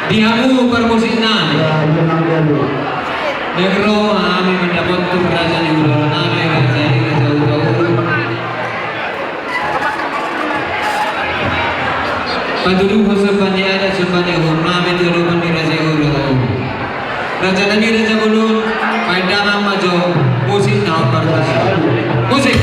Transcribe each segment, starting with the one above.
Dihamu permusikan. Negro kami mendapat kerajaan di udara nami raja ini raja utara. Penduduk sepanjang ada sepanjang nami terlupa di raja utara. Raja nami raja bulun pada nama jo musik naik permusikan. Musik.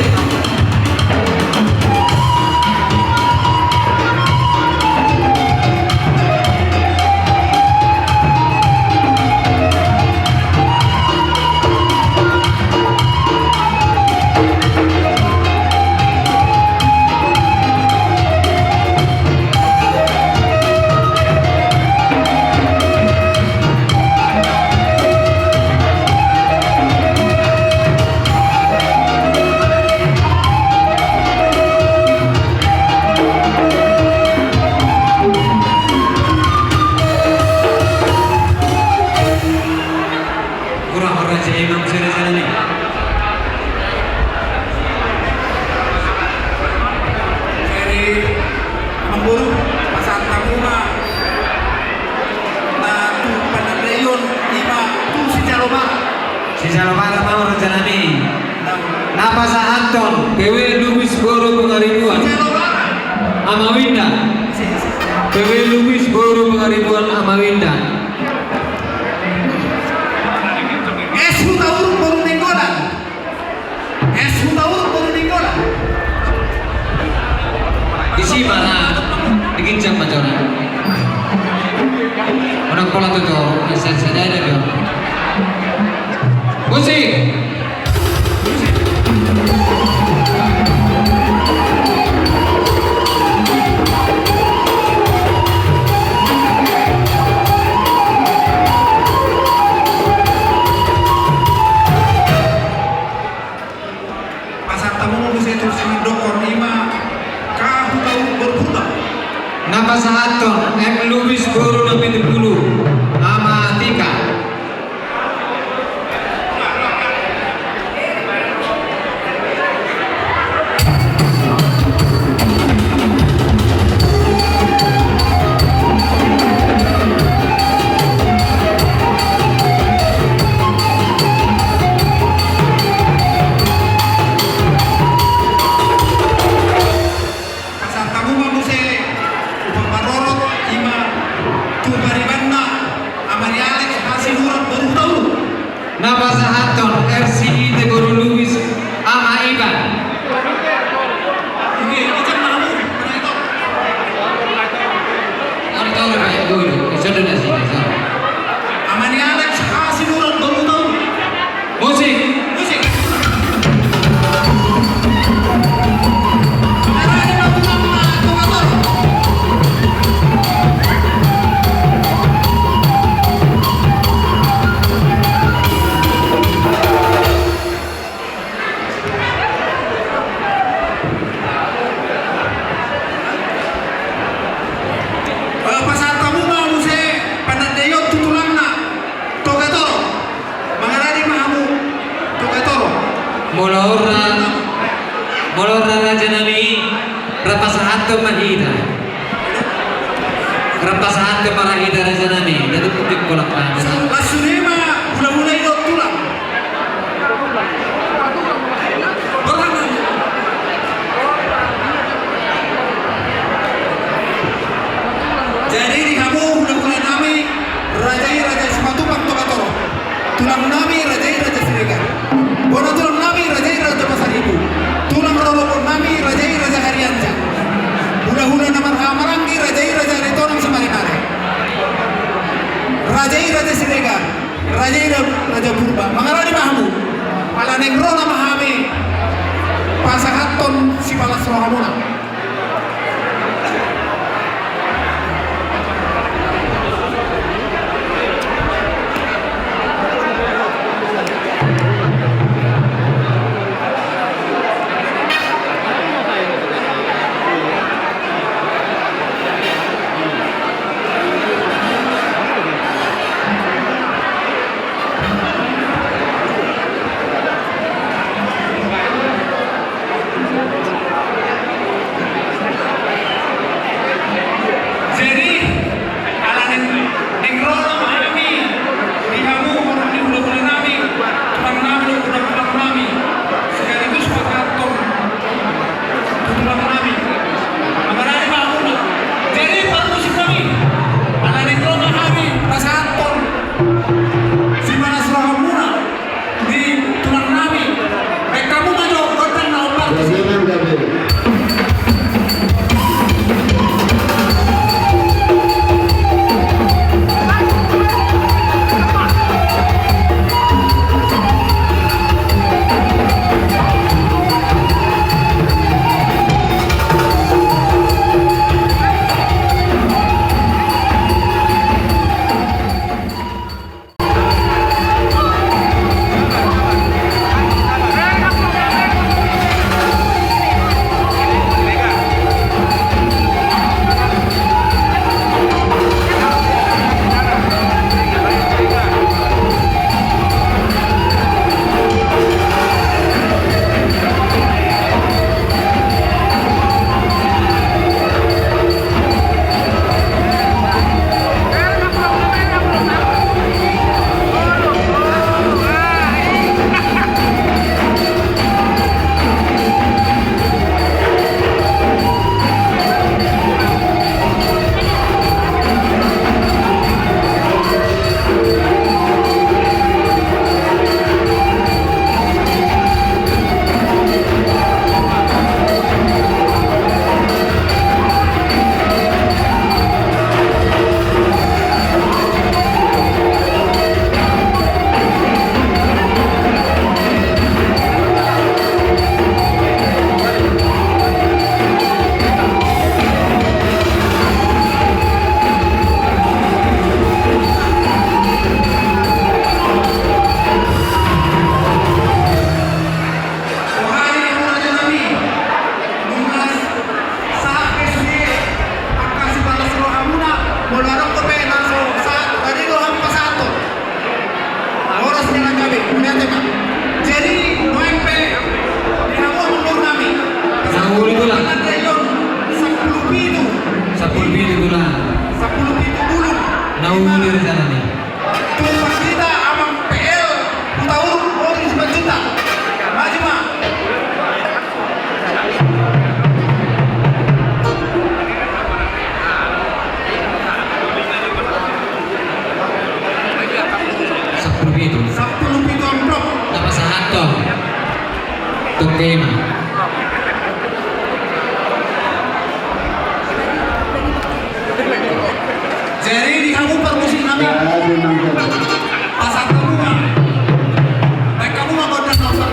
Napa sahaton Dewi Lubis Boro Pengaribuan Amawinda Dewi Lubis Boro Pengaribuan Amawinda Esu taur baru ninggolan isi mana dikincang macam orang pola tuh saya ada dong musik. Nama sahaton Lubis Boro Nabi Dulu Ama Tika. Nama sahaton RCI de Guru Lubis Ama Iban. Orang tahu apa ya dulu? Sudah nasi. Amani Alex kasih nurut baru tahu. Musik. Molora raja nami rapasahat ke mahida raja nami dari putih kolak raja Lasunema mulai itu tulang. Jadi di kamu mulai nami raja Simatupang Tokatoro. Tulang nami raja Siregar. Bono tulang nami raja Pasar Ibu. Tulang rolopon nami raja Harianja. Hula-hula namar hamarangi raja Retonang Samarinare. Raja Siregar. Raja Purba. Mangarani mahamu. Pala negro nama hami. Pasahaton si balas rohamuna. Tukema. Jadi di kamu permusim kami pasang kamu mah baik kamu mah kodang nonton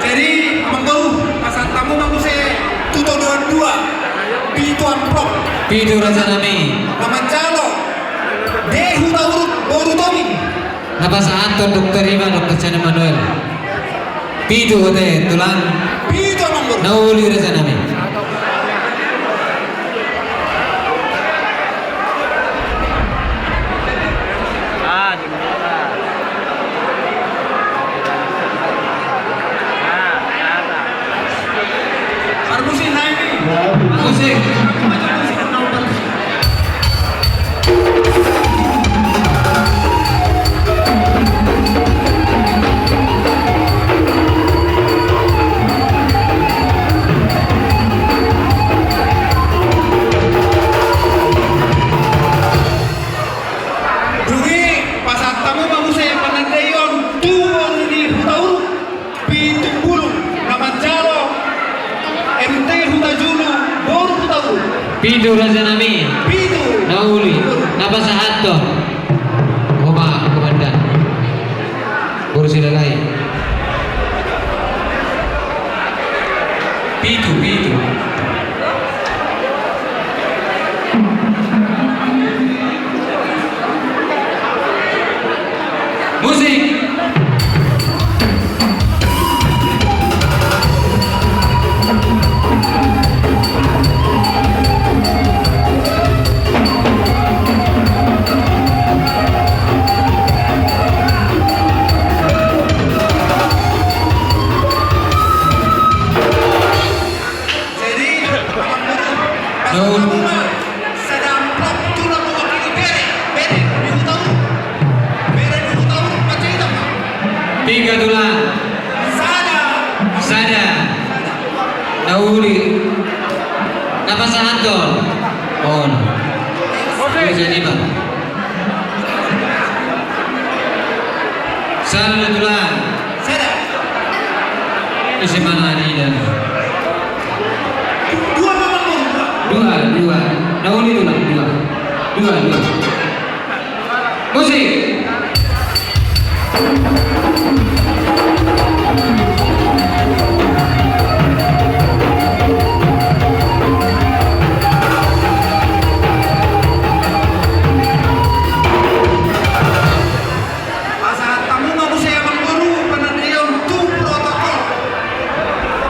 jadi mengbaru pasang tamu mangku saya tuto dua pituan prop Pitu Raja Nami. nama calo dehu taurut boru tomi Napa saat Dokter Iman Dokter Chana Manuel. Pitu hote tulang pituan mangbaru Nauli Raja Nami. permusim naik Musik. Dungi pasang tamu mangku saya penandayon tuan di hutaur pitu bulu nama calo MT Hutajulu boru hutaur Pitu Raja Nami. pitu Nauli. Napa saat to? Oma komandan. Kursi lalai. Pitu. Musik. jadi Naul. tamu mah sedang plop tulang mewakili bere di hutaur bere di hutaur macam itu mah Tiga tulang. Sada. Nauli. Napa saat to? On. Jadi bang. Sada tulang. sada Isi mana ini dan dua memang mau dua. Nauli tulang dua. Musik. pasang tamu mangku saya mengbaru penandayon tu protokol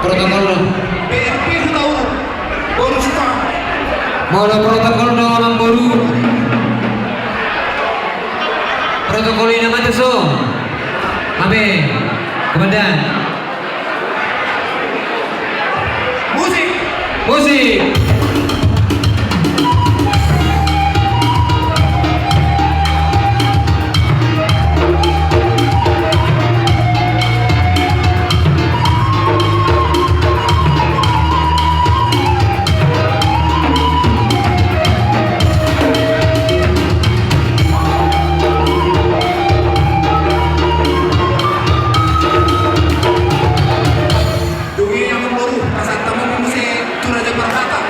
Protokol BRP hutaur boru suka mau protokol orang baru. Protokol ini nama tu so. Abe, komandan. Musik. Dungi yang membaru pasang tamu mangku saya tu Raja Perkata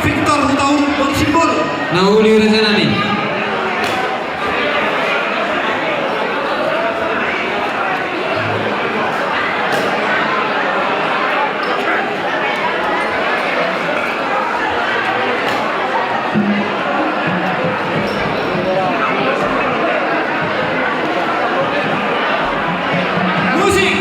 Victor hutaur boru simbol Nauli Raja Nami. musik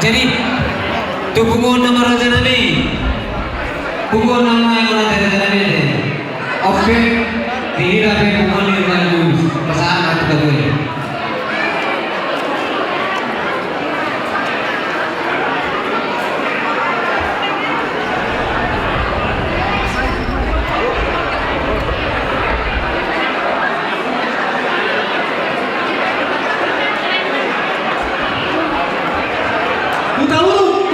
Jadi tu bungon nama Raja Nabi. Bungon nama yang orang Raja Nabi. Oke, tidak ada bungon yang bagus. Pasangan itu betul.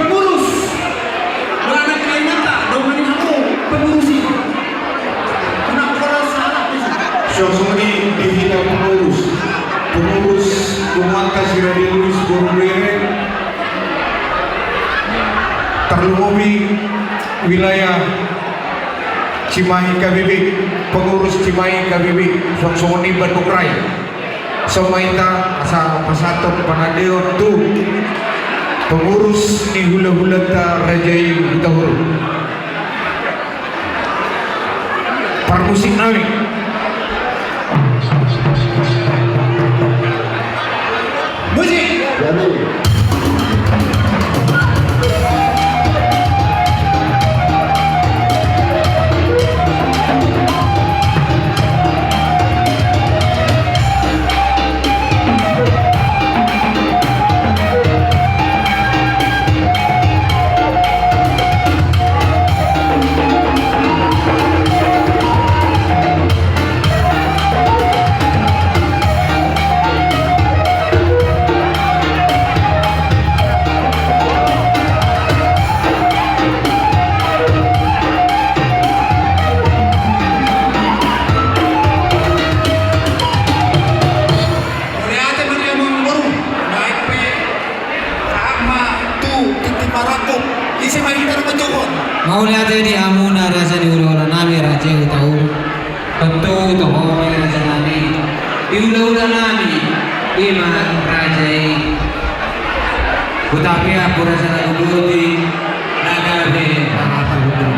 Pengurus Berada Kalimantan Domani kamu pengurusi kenapa salah Sosoni dihina pengurus kumangka sira dilulus borobere terlumi wilayah Cimahi Kabibik, pengurus Cimahi Kabibik Sosoni Bandung Raya Somaita asa pasaton panadeon tu pengurus ni hula-hula ta Rajai Utahuru parmusik nami musik Mau lihat di amuna rasa di ulah nami raja tahu tentu itu mau raja nami di ulah nami lima raja tetapi aku rasa lagu budi naga de apa betul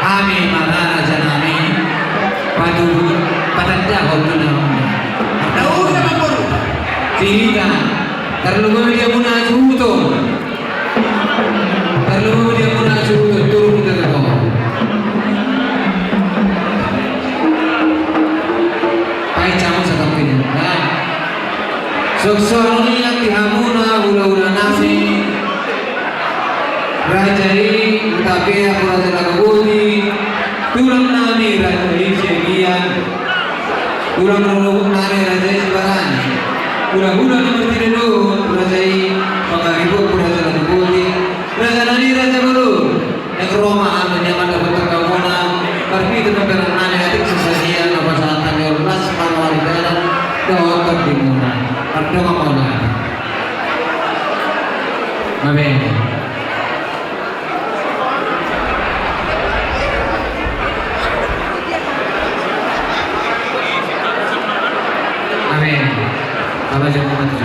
kami mana raja nami padu patanda hotu nami tahu sama baru tidak terlalu dia pun ajuto terlalu dia pun ajuto turun kita ke bawah pai camu sakapin nah sosoni yang dihamuna ula-ula nasi rajai tapi aku raja lagabudi tulang nami rajai segian tulang nami rajai sebaran hula-hula nomor 3 dulu rajai pangaribu raja lagabudi raja nani raja baru yang Roma menyaman dapat terkawanan tapi itu memperang nani adik sesajian apa saat tanggal 12 Januari dalam dokter dimuna ada apa nak Amin Amin Apa jangan mati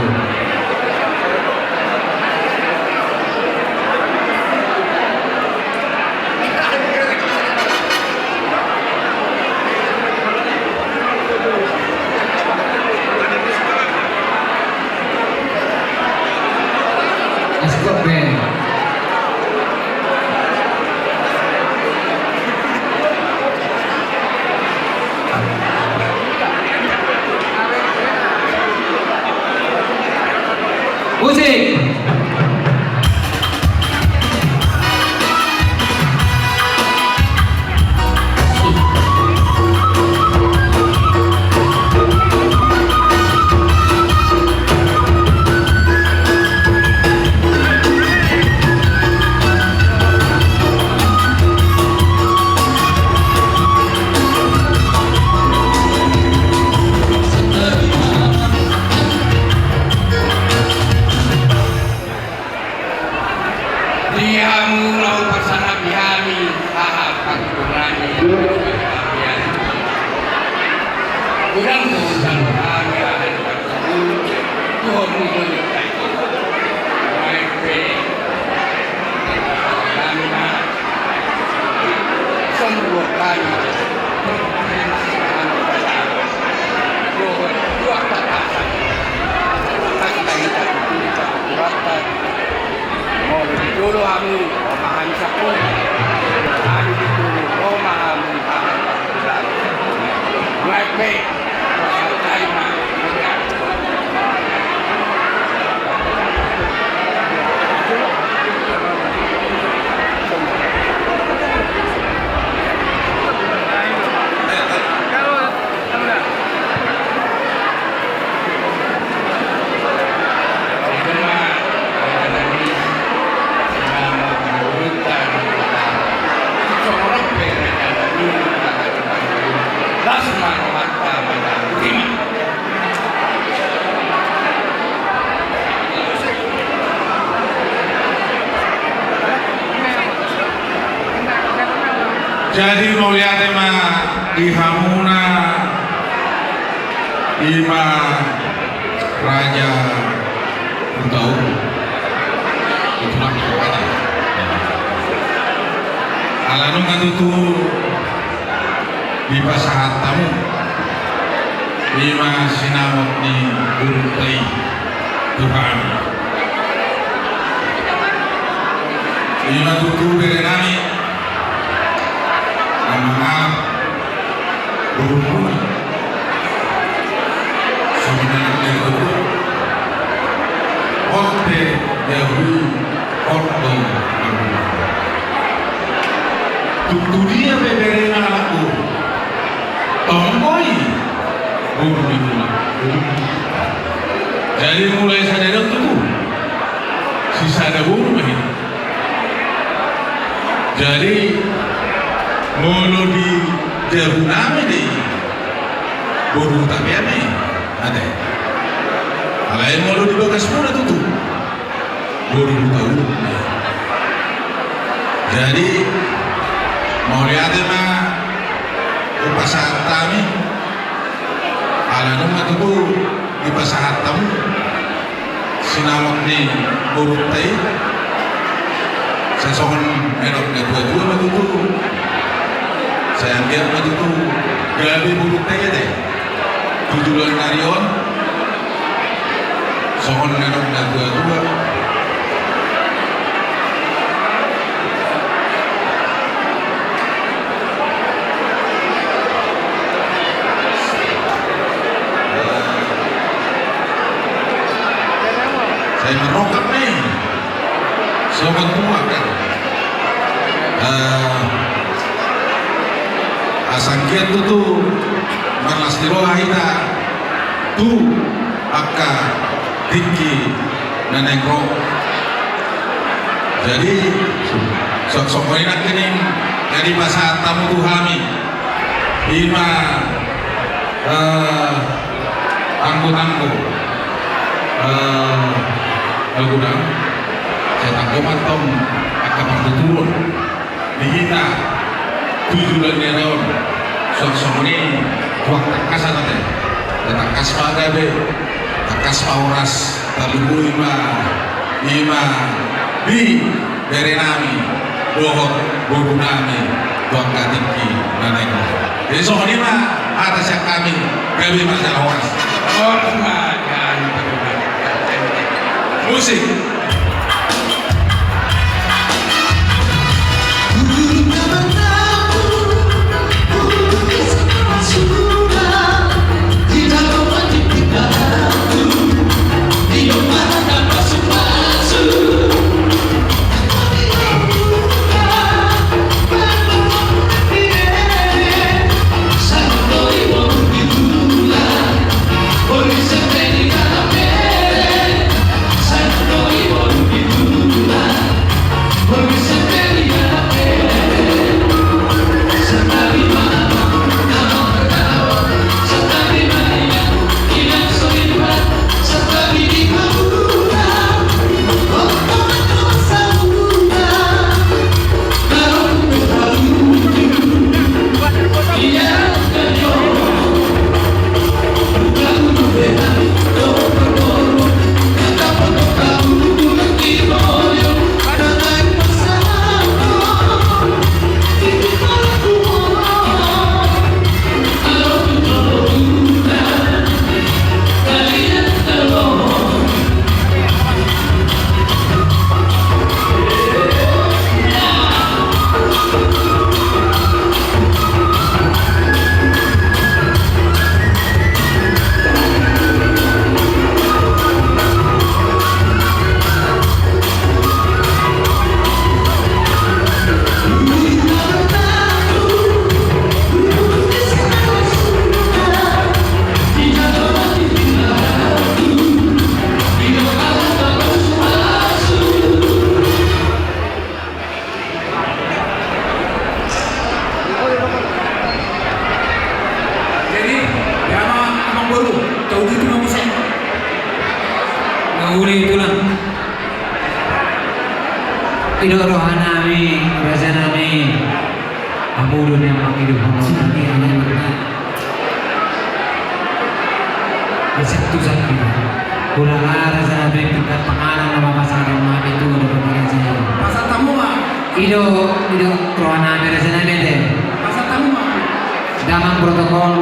Asgore Ben musik kami pemahaman sa kung ano dito o mahamon ang pagkakas. Right, mate. Tayo na. Jadi mulia tema di Hamuna Ima Raja Untau itulah kepada alanu ngatutu di pasahat tamu Ima sinamot ni Urtai Tuhan Ima tutu berenami Amahat berhubungan sebenarnya itu Ote Yahudi Ote Tutu dia beberena laku Tomboi Berhubungan Jadi mulai saja itu sisa ada bumi Jadi Mulu di Jeruname di Buru Tabiame ada. Alain mulu di Bagas Mula tutup. Buru tahu. Jadi mau lihat mah pasahat kami. Alain mah tutup di pasahat tamu. Sinawak ni Buru Tai. Sesongan enok dua mah tutup. Saya ambil maju tu gabi buruk aja deh tujuan narion sohon nenok dan dua saya merokok nih sobat tua kan asangkian tu malas tirohita tu akka tinggi nenengro jadi sok-sok enak kening jadi masa tamu tuhami ima tanggu-tanggu gudang saya tanggu matong akan turun dihita tujuan neron sok-sok ini buat takas atau teh takas pagabe takas pauras terlubu ima di dari nami dohot bodoh nami buat katingki naneko jadi sok ini mah atas yang kami gabi masalah horas oh jangan musik Santo Uli itulah. Ilo rohan nami, raja nami. Amulun yang menghidup ini hanya benar. Bersatu sakit. Pulang raja nami tingkat pengarang nama pasangan nami itu ada pemikiran saya. Pasal tamu mah. Ilo rohan nami raja nami deh. Pasal tamu mah. Dalam protokol.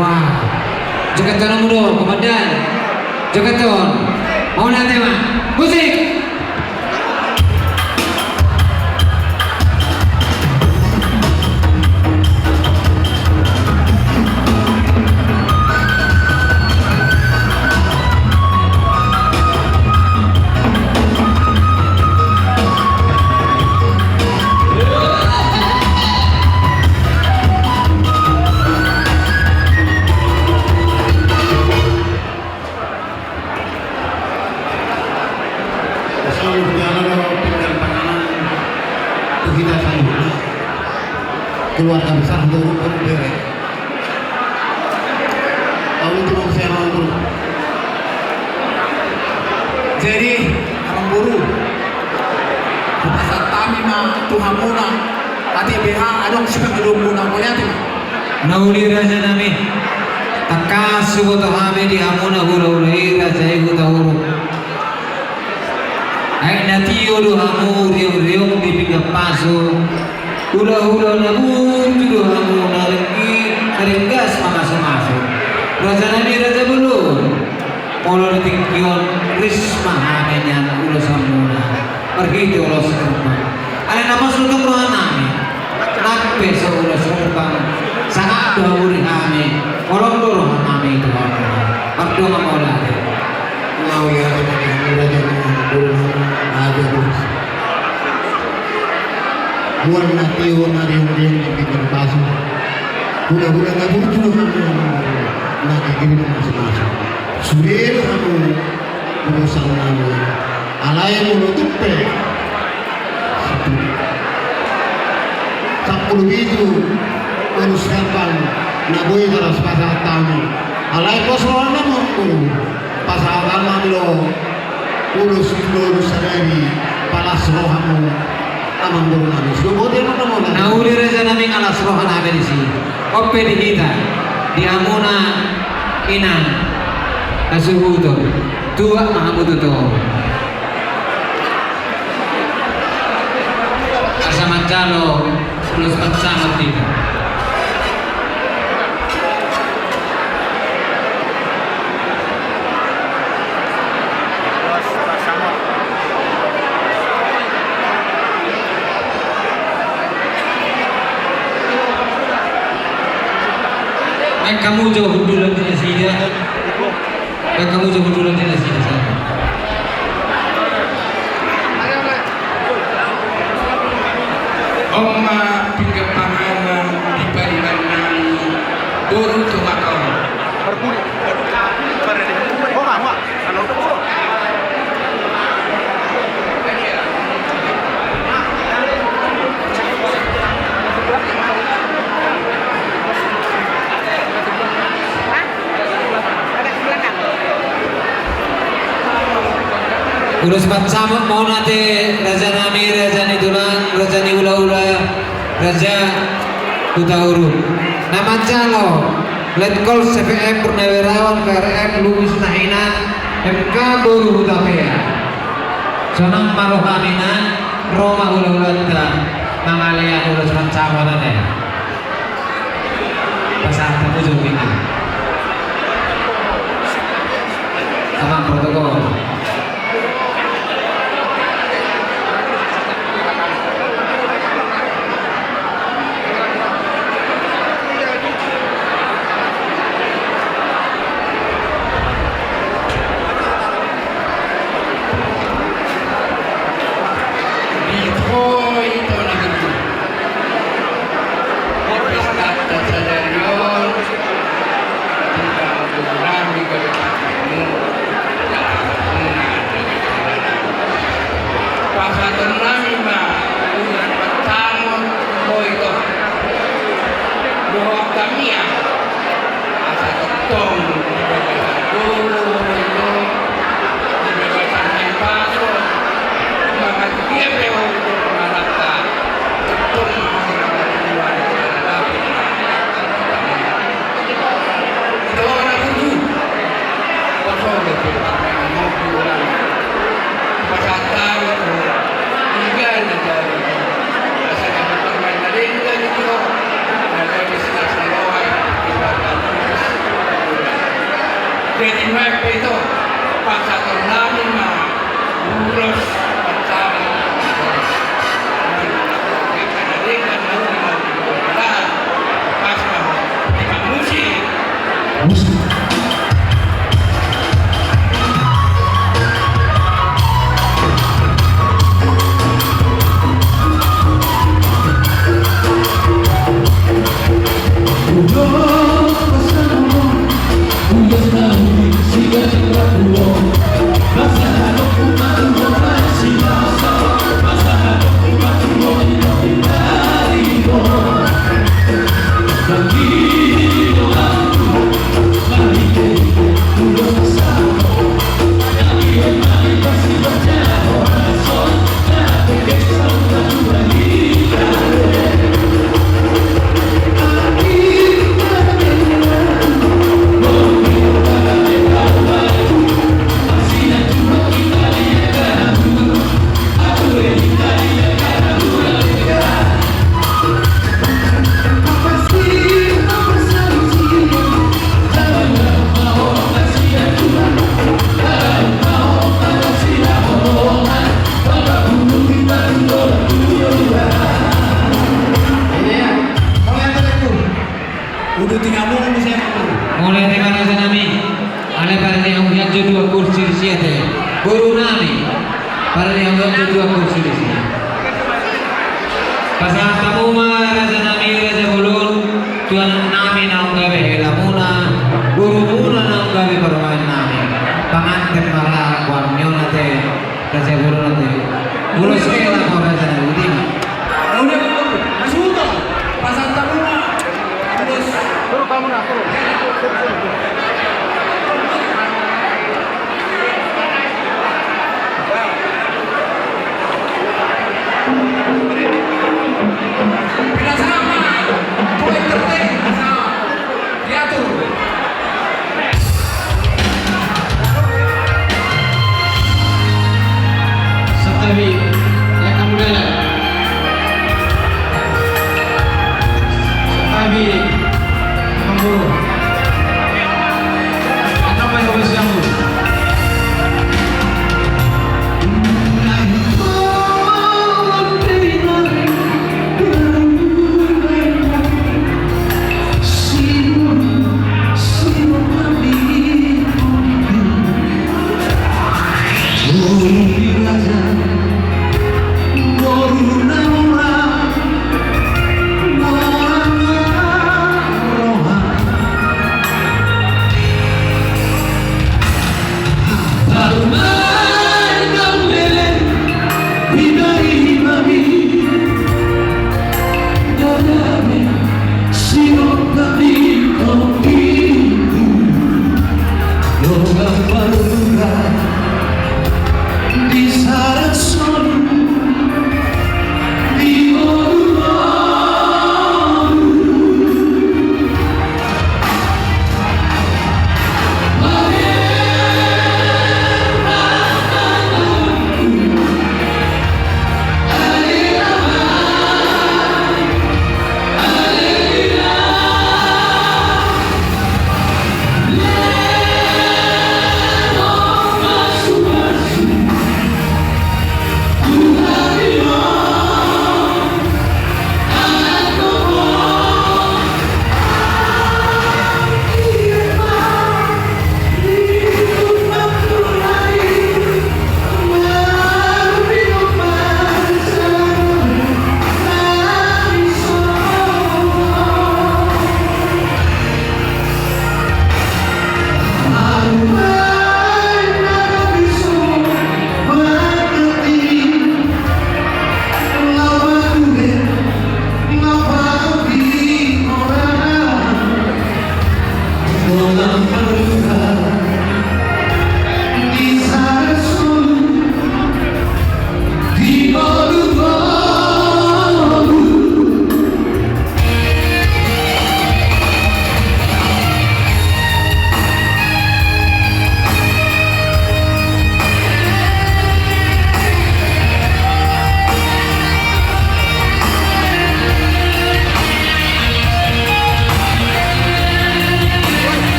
Wah, Jogeton dulu, komandan. Jogeton, mau nanti mah, musik. Selalu berjalan lewat tinggal penanganan kita selanjutnya keluarga besar untuk berdiri. Lalu itu saya mau Jadi abang guru. Pasal tami mah Tuhan muna. Hati BH adong siapa gedung muna boleh hati. Nauli raja nami. Takasu buto hame di amuna hura raja ibu tahu. Ay natiyo do hamu riyo di pinggir paso. Hula nabur do hamu nalagi karinggas masuk. Raja nami raja belum. Polo tingkion risma hamenya ulo samuna. Pergi to ulo serba. Ada nama sultan rohan nami. Nakpe sa ulo serba. Sangat do uri hame. Kolong do rohan nami itu. Abdo ngamolade. mau ya raja guru ada terus. Buat nanti nari yang bikin pasu. Udah nggak butuh nanti gini masuk. Sudah kamu urusan kamu. Alay mulut tupe. 10 itu urus kapan naboy terus pasal tamu. Alay posoan namun pasal tamu lo urus sendiri palas rohamu amang burungan. Sudah dia mau Nauli raja nami ngalas rohan ada di sini. Ope di kita di amuna inan asuhuto tua mahabututo asama calo plus pansama tidak. Kamu jauh dulu di sini, kamu jauh dulu di sini. Oma pinggir panganan di paribanan guru tumakau. Urus pansama mau nanti raja nami, raja ni tulang, raja ni ula, raja Kutauru. Nama calo, Letkol CPM Purnawirawan KRM Lumis Nahinan MK Guru Hutapea. Sonang Marohaminan Roma ula-ulanda mangalian urus pansama nane. Pasal kamu jumpa. Sama protokol. Jadi WP itu pas satu namin na ulos bersama kanadikan dan pas musik. Udah tinggal mau bisa Mulai dari mana nami? Oleh para yang punya dua kursi di sini, guru nami. Para yang punya dua kursi di sini. Pasal tamu raja nami raja bulun, tuan nami naung gawe lamuna, guru muna naung gawe permain nami. Panganten para kuamnya nate, raja guru nate. Guru sekolah kau raja nami ini. udah masuk tuh pasal tamu terus Suruh kamu nak suruh. bila sama tuh entertain sama diatur. Setabi yang kamu lihat. Setabi kamu. Apa yang harus kamu?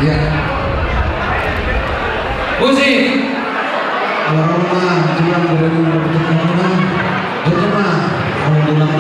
Ya. Musik. Orang-orang jangan berani mempercayai orang. Jangan, orang bilang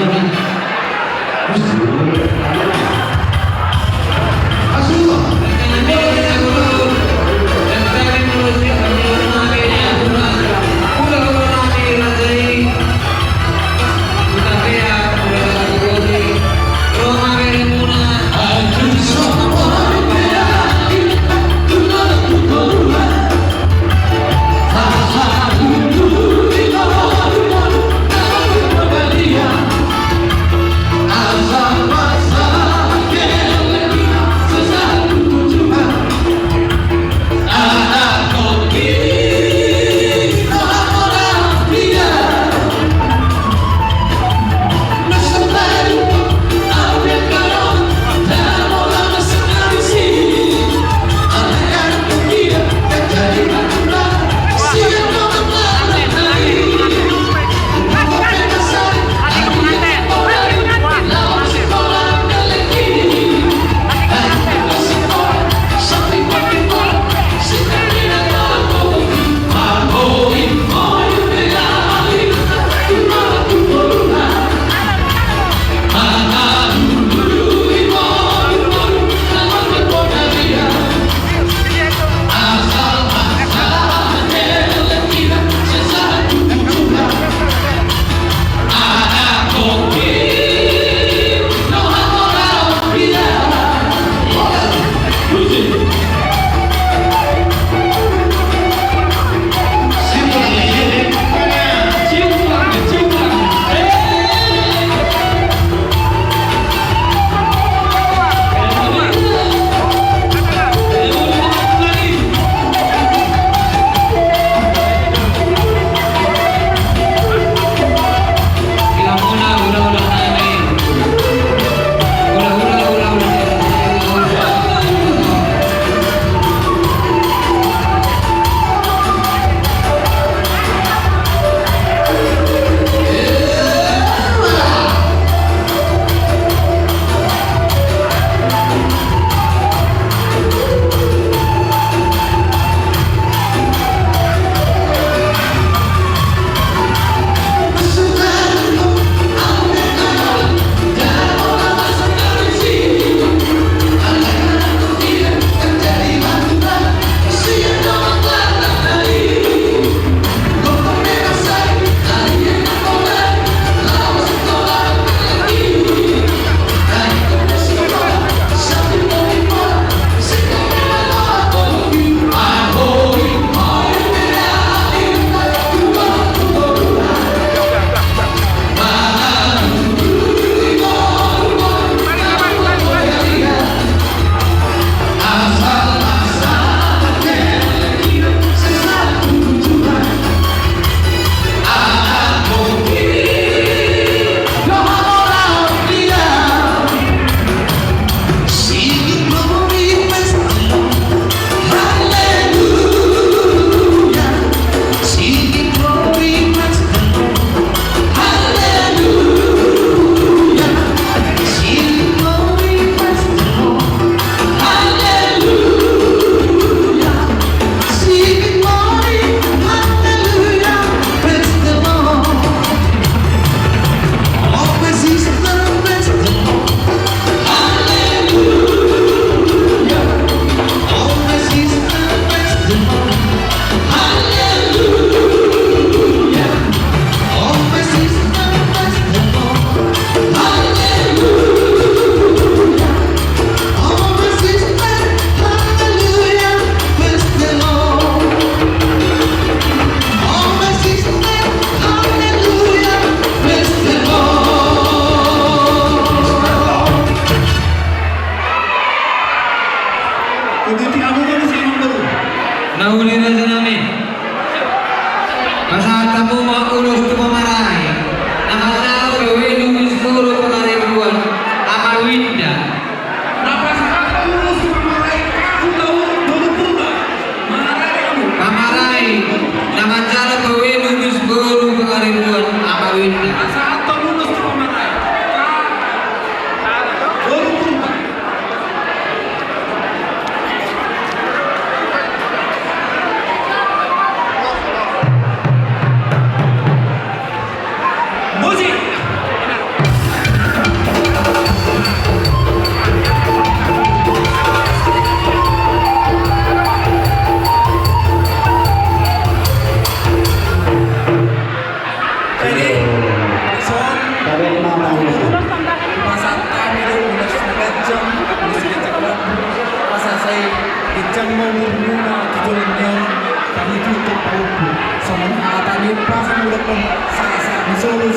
pun sasa di Solo 1-3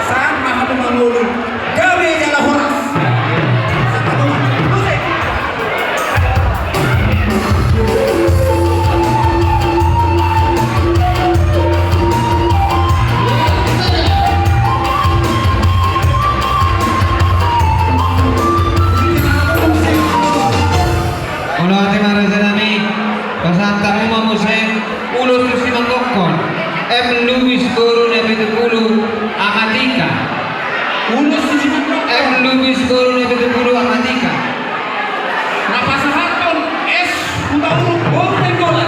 saat maha memangulu gawe jalan horas. Musik. Mula ati maraja nami pasanta umma musik ulos tu simang kokon em lubis guru nabi tepulu amatika Ulus di sini em lubis guru nabi tepulu amatika napasahaton es undang-undang bom bola.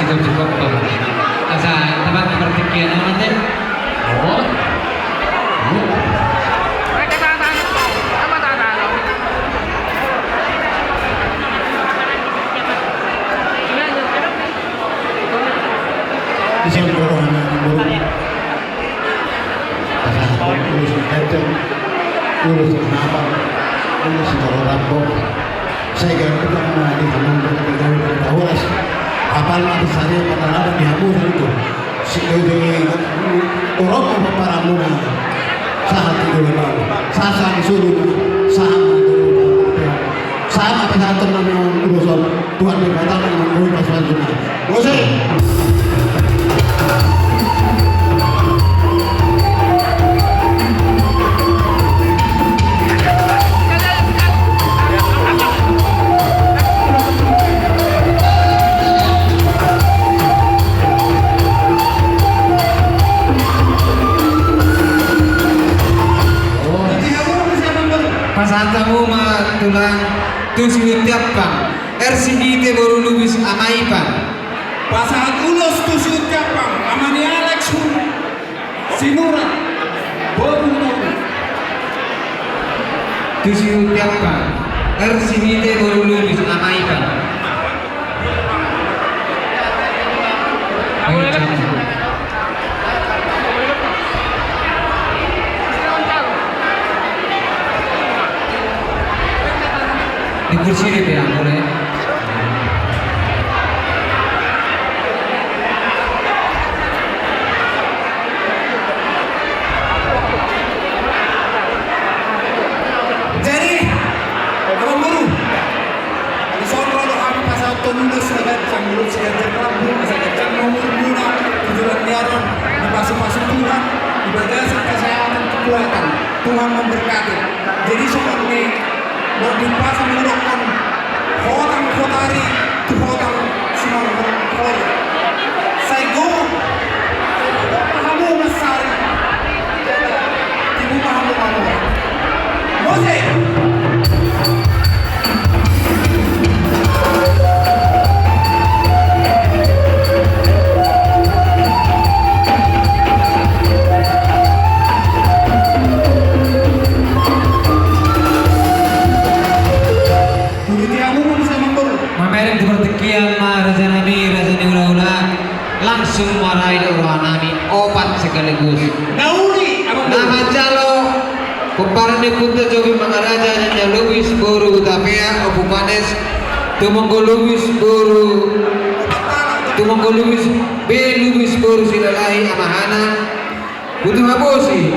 cukup asa tempat pertikian amat oh Isang orang yang buruk pasal urus kacang urus kenapa urus orang bom saya ganti karena di kampung kita tahulas apal mati saya pada di hamus itu si orang para muna saat itu lepas saat disuruh saham apa satu namanya urusan Tuhan dikatakan menurut pasal itu musik. Pasantamu ma tulang tusi tiapang RCD baru lubis amaipan Pasahat ulos tu si Utapang amani Alex Sinura bom bola. tusi tiapang RCD baru lubis amaipan ayo campur di kursi di pihak boleh Jadi orang baru di Solo kami pasal tonulus sebagai canggung sebagai Rabu sebagai canggung muna tujuan niaran di pasu-pasu Tuhan ibadah kesehatan kekuatan Tuhan memberkati. Jadi seperti berjumpa sama orang khotang khotari tu khotang simang khotari saya go pahamu masari ibu pahamu pahamu musik. Mamerek dipertikian ma raja nabi raja ula langsung marahi orang nabi opat sekaligus Nauri nama calo kumparan punta jogi mangaraja nya lubis guru tapea opupanes tumonggo lubis guru tumonggo lubis be lubis guru silalahi amahana butuh habosi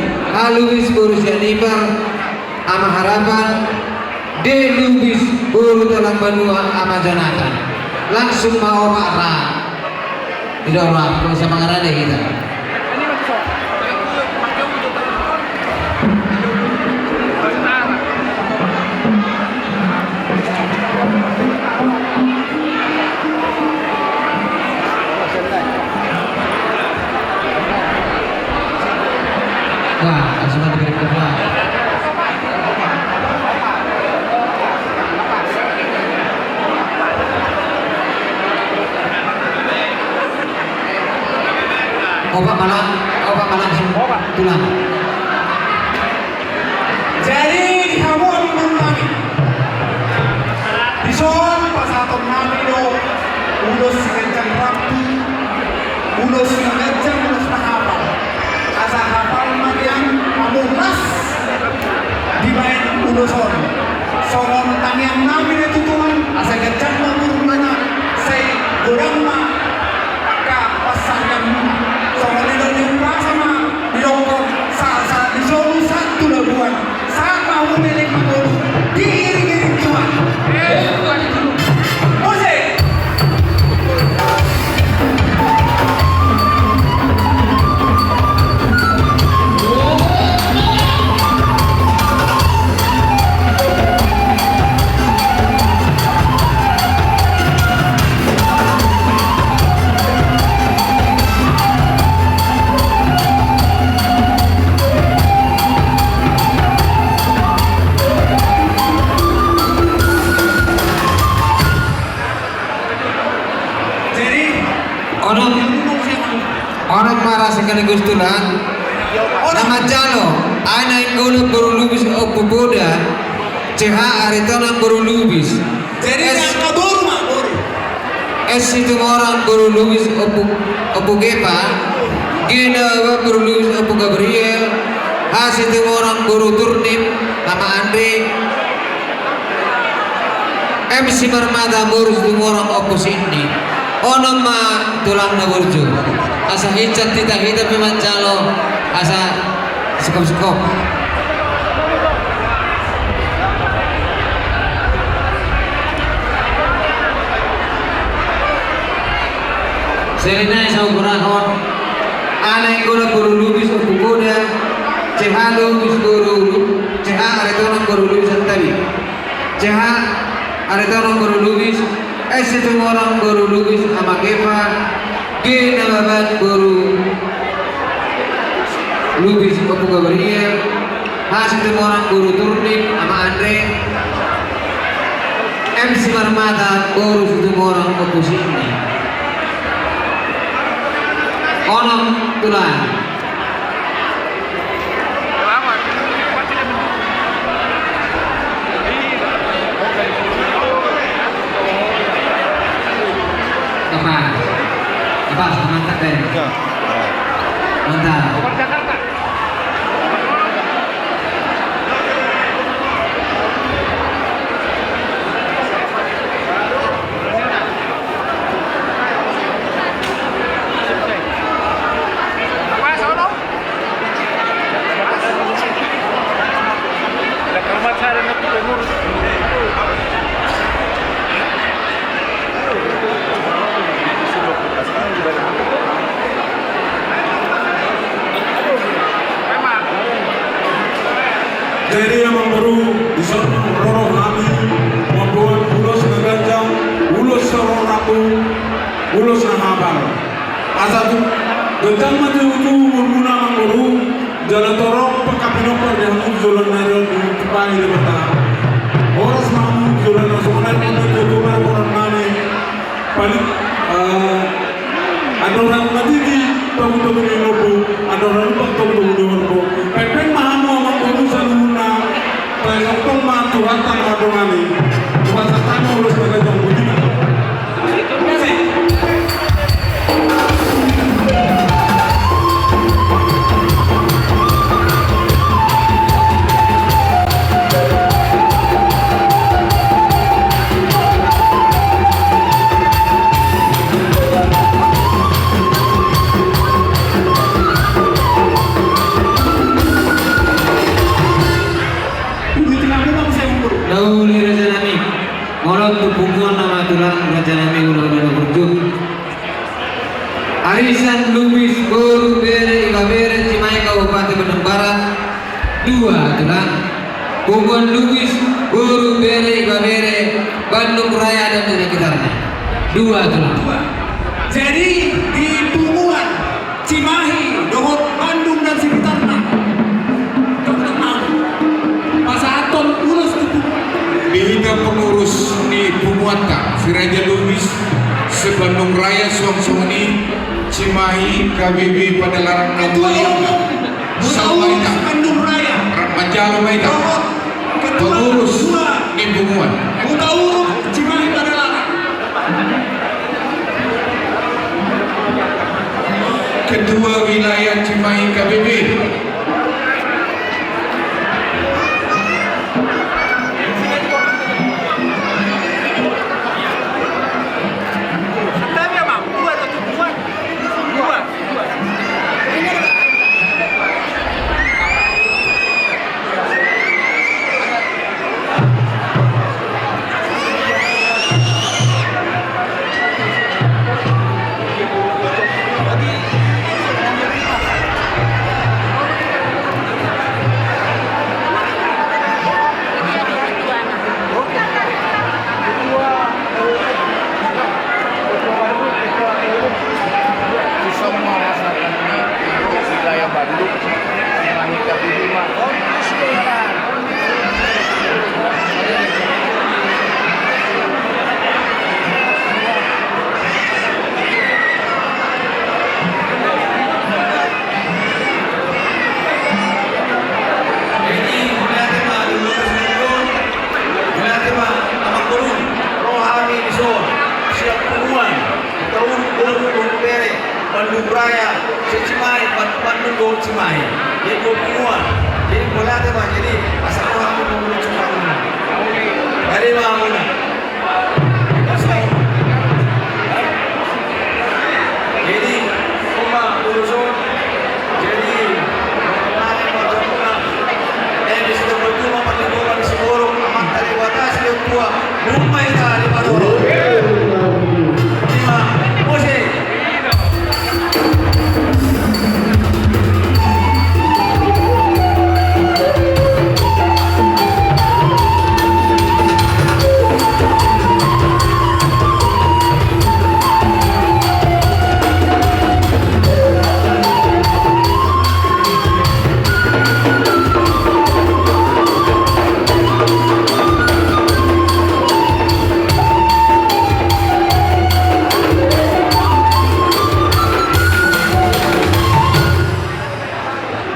lubis guru sianipar ama harapan de lubis guru dalam benua ama janatan langsung mau marah tidak orang kalau sama ngarade kita wah langsung diberi kepala obat malam tulang. Jadi di hamun kami di soal pasaton kami do ulos kencang rapi ulos kencang ulos mahapal asa hafal marian amulas di main uloson songon taniang namin itu Tuhan asa gajah mamurunana say godang ma ka pasar yang songon idol yung rasa ma dilongkong sa disolu satu labuan saat mau milik magulu diiring-iring Tuhan musik Orang marah sekaligus tulang nama jalo anak gulu berulubis okuboda ceha aritonang berulubis jadi yang kabur mak baru es itu orang berulubis opugepa gina berulubis opu Gabriel has itu orang baru turnip nama Andre MC Marmada baru itu orang opu Sydney ono ma tulang na burju asa hicat tita hita memang jalo asa sekop-sekop Selina sa ukurahon anay ko na burulubis o kukuda cehalo bis burulu ceha aretonang burulubis ang tabi ceha aretonang burulubis itu orang baru lubis sama Kepa G nababat baru lubis Opu Gabriel has itu orang baru turnip sama Andre MC Marmata baru itu orang Opu Sydney Onom tulang mantap deh mantap Jadi yang baru di sana roro kami membuat ulos nagajang, ulos sarong rapu, ulos nahabang. Asal tu gajang mati itu berguna baru jalan torok pekapinopor yang jalan naral di tempat ini bertahan. Orang semamu jalan nasional itu tujuan orang nane paling ada orang nanti di tahu-tahu di lobu, ada orang tahu-tahu di lobu. Pepeng mahamu sama urusan Pengotong matu hantar madongani, bukan satana urus bagajang budina. Hubungan nama tulang rencana minggu lalu berjuk Arisan Lubis Boru Bere Iba Bere Cimahi Kabupaten Bandung Barat 2 tulang Hubungan Lubis Boru Bere Iba Bere Bandung Raya dan dari sekitarnya 2 tulang jadi di Bunguan Cimahi Dohot Bandung dan sekitarnya Pasaton urus Bihingga pengurus ni Pumuanta Firaja Lubis Sebandung Raya Songsoni Cimahi KBB Padalarang Nabayana Sawaita Bandung Raya Majalo Maita pengurus ni Pumuan Utauruk Cimahi Padalarang Ketua Wilayah Cimahi KBB Bandung Raya, Cimahi, Bandung Go Cimahi. Jadi go semua. Jadi boleh ada Pak. Jadi asal orang itu mau cuma dari mana? Jadi rumah urusan. Jadi kemarin macam mana? Di situ berdua pakai bola di Siboro, amat dari batas dia tua. Rumah itu di Padoro. Lima, musik.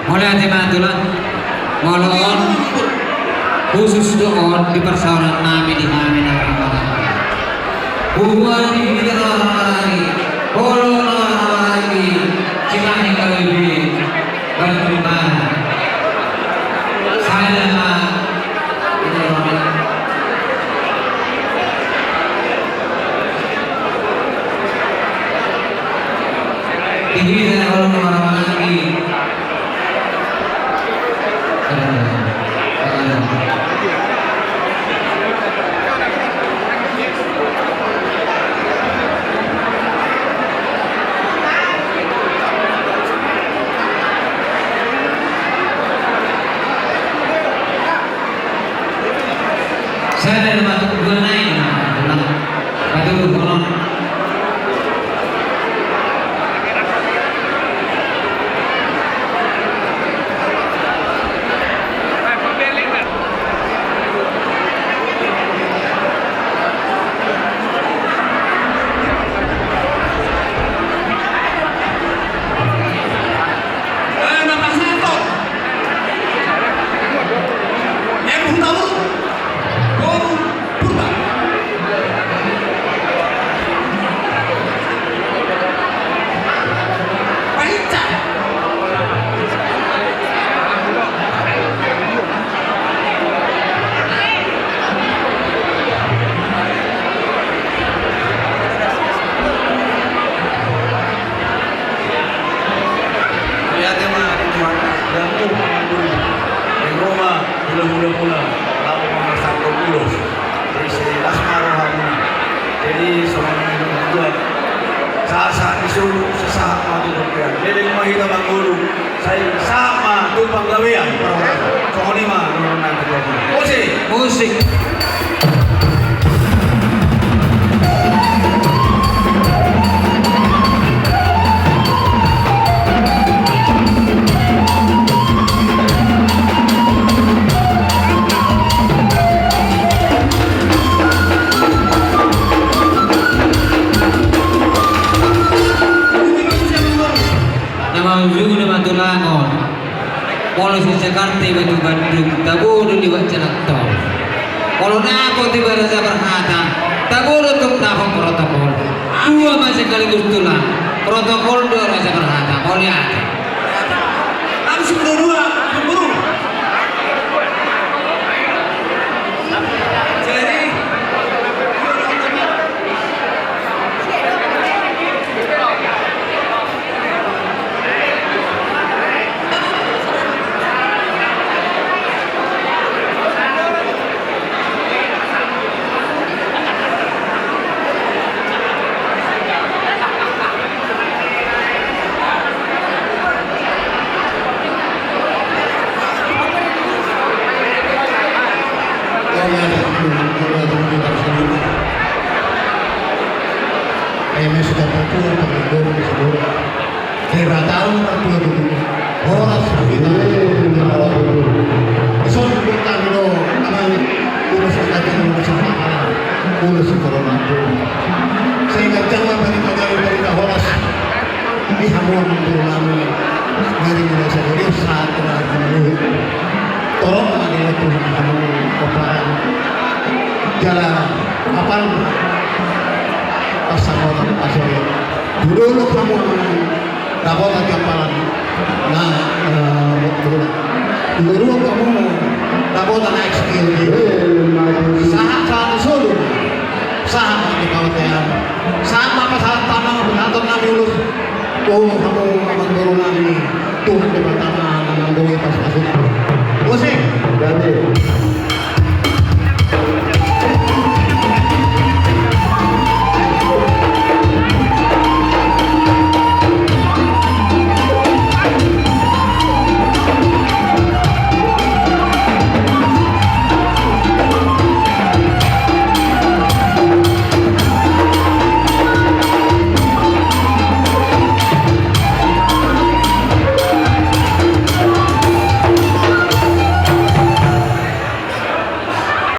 Mulai hati mantulah Molon khusus doon di persauran nami di kami nagkakaroon. Buwan lagi, polo lagi, silahin kalibig, berterima. Saya tidak orang lagi. Saya dari batu gua naik batu gunung. Mula-mula lalu memasang Romulos dari sini Lasmaro Hamuna. Jadi seorang yang kedua saat disuruh sesaat mati berkira. Jadi mahita banggulu saya sama tumpang gawean para soalnya mah nurunan kedua. Musik. Juga nama tulangon, kalau si Jakarta batu Bandung, tabudu di Jalan Tol. Kalau napo tiba rasa berkata, tabudu untuk nafas protokol. Dua masih sekaligus tulang, protokol dua rasa berkata, mau lihat. Langsung dua memburu. Jadi Kami sudah berkumpul dengan di Siboro. Kira tahun 20 orang kita besok kita dulu kami urus kita urus makanan urus corona sehingga jangan berita horas di hamuan untuk kami dari Indonesia jadi saat terakhir tolong lagi itu kamu operan jalan kapal pasang orang pasang dulu kamu dapat kampalan na Guru kamu dapat na execute sahat solo sahat di kawasan sama pasahan tanah benaton nabi ulus kamu aman guru nabi tuh